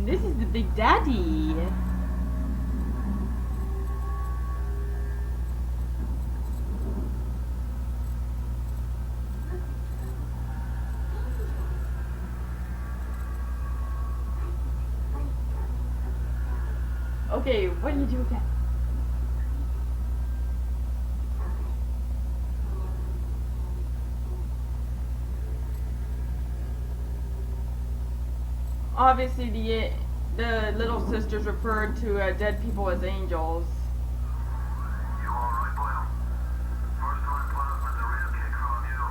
This is the Big Daddy. Okay, what do you do with that? Obviously, the little sisters referred to dead people as angels. You alright, Boyle? First time plasma's a real kick from you,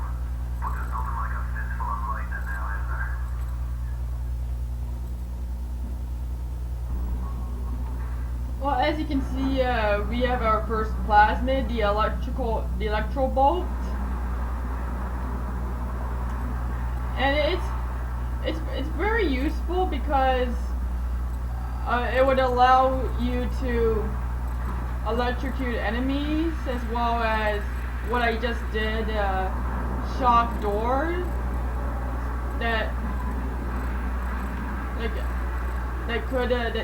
but there's nothing like a fistful of lightning now, is there? Well, as you can see, we have our first plasmid, the electro bolt, and it's very useful because it would allow you to electrocute enemies, as well as what I just did, shock doors that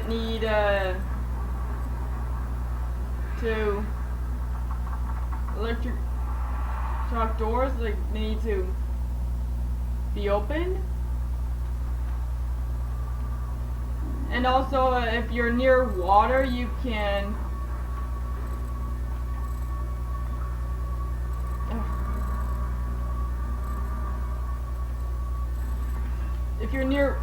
need to electric shock doors, like need to be opened. And also, if you're near water, you can if you're near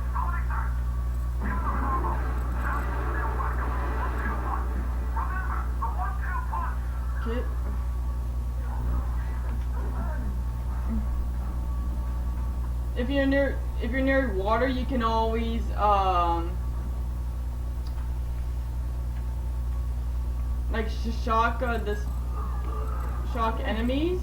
okay. If you're near water, you can always like shock shock enemies.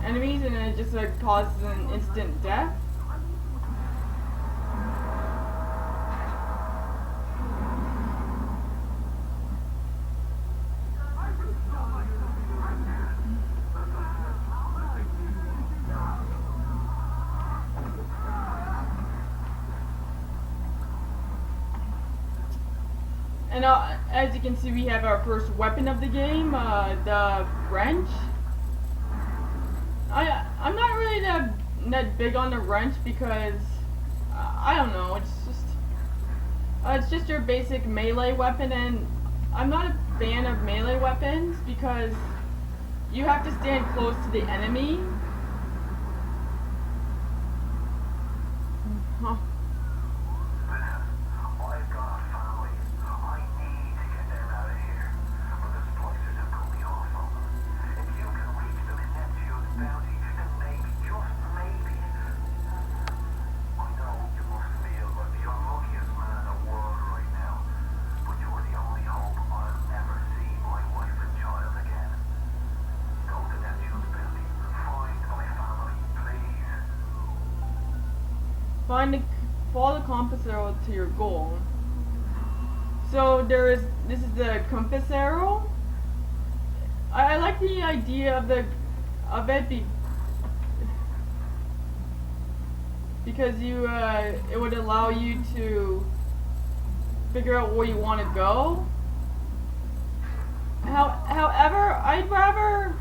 And it just causes an instant death. And as you can see, we have our first weapon of the game, the wrench. I'm not really that big on the wrench because I don't know. It's just your basic melee weapon, and I'm not a fan of melee weapons because you have to stand close to the enemy. Huh. Follow the compass arrow to your goal. So this is the compass arrow. I like the idea of it because it would allow you to figure out where you want to go. However, I'd rather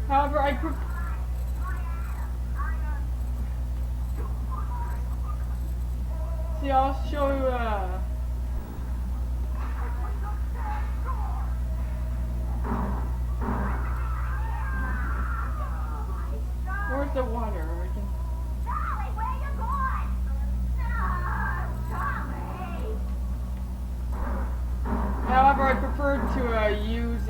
However, See, I'll show you. Where's the water? I can... Charlie, where you going? No, Charlie. However, I prefer to use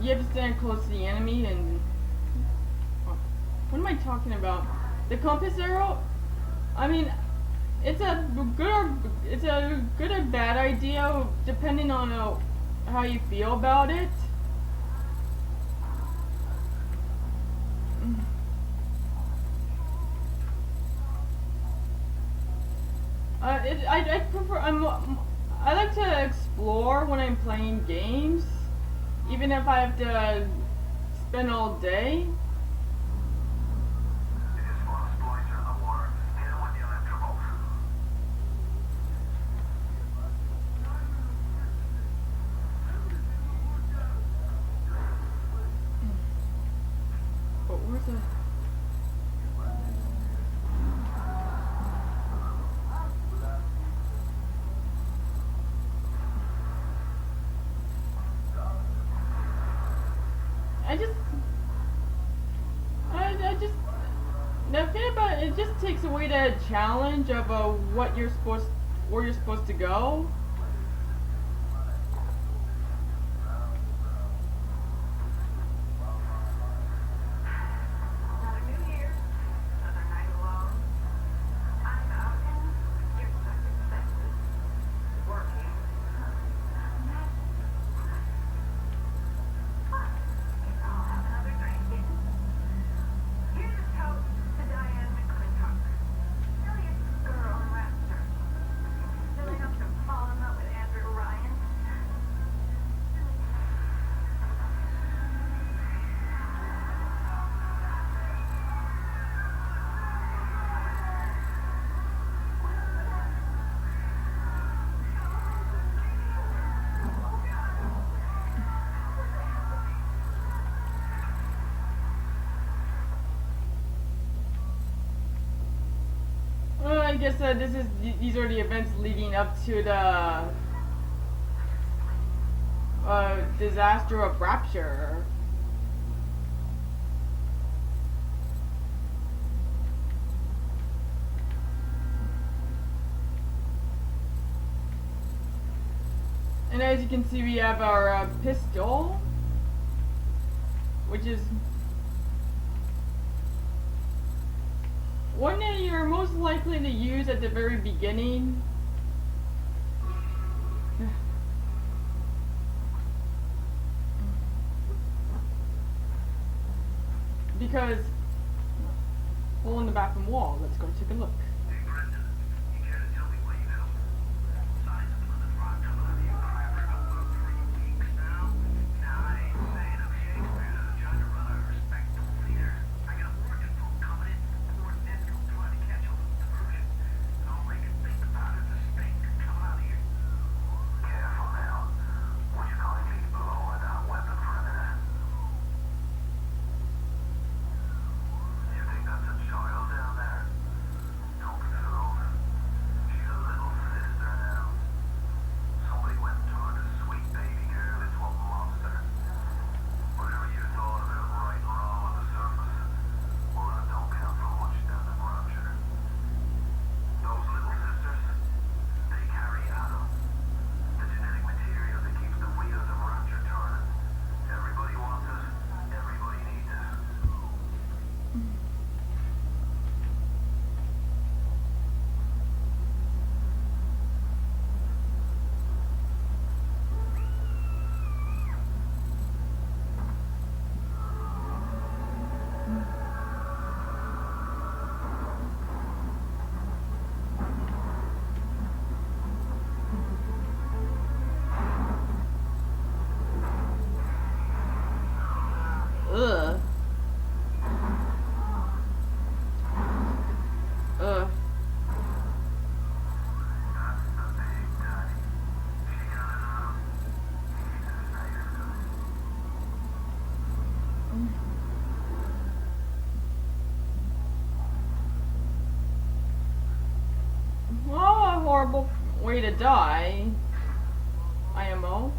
you have to stand close to the enemy and what am I talking about? The compass arrow? I mean, it's a good or bad idea depending on how you feel about it. I prefer I like to explore when I'm playing games, even if I have to spend all day. It is full of splicer in the water. Hit it with the electrical. But where's the... I just the thing about it just takes away the challenge of where you're supposed to go. Another New Year, another night alone. I'm out and you're stuck in Texas. Working. I'll have another drink. Here's a toast to Diane McClintock. Silliest girl in Webster. Silly enough to fall in love with Andrew Ryan. Well, I guess these are the events leading up to the disaster of Rapture. And as you can see, we have our pistol, which is one that you're most likely to use at the very beginning. Because hole in the bathroom wall. Let's go take a look. Hey, Brendan, you care to tell me what you know? Signs of Plymouth Rock coming out of your crap for about 3 weeks now. Now, I ain't saying I'm Shakespeare, I'm trying to run a respectable theater. I got working folk coming in from North Denville trying to catch a little diversion. And all they can think about is the stink coming out of here. Careful now. Would you kindly lower that weapon for a minute? You think that's a child down there? No, way to die. IMO.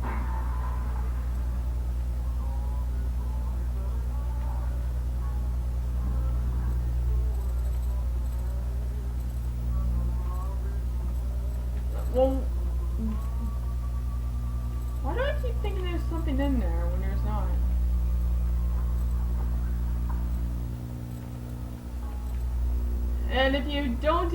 Well, why do I keep thinking there's something in there when there's not? And if you don't,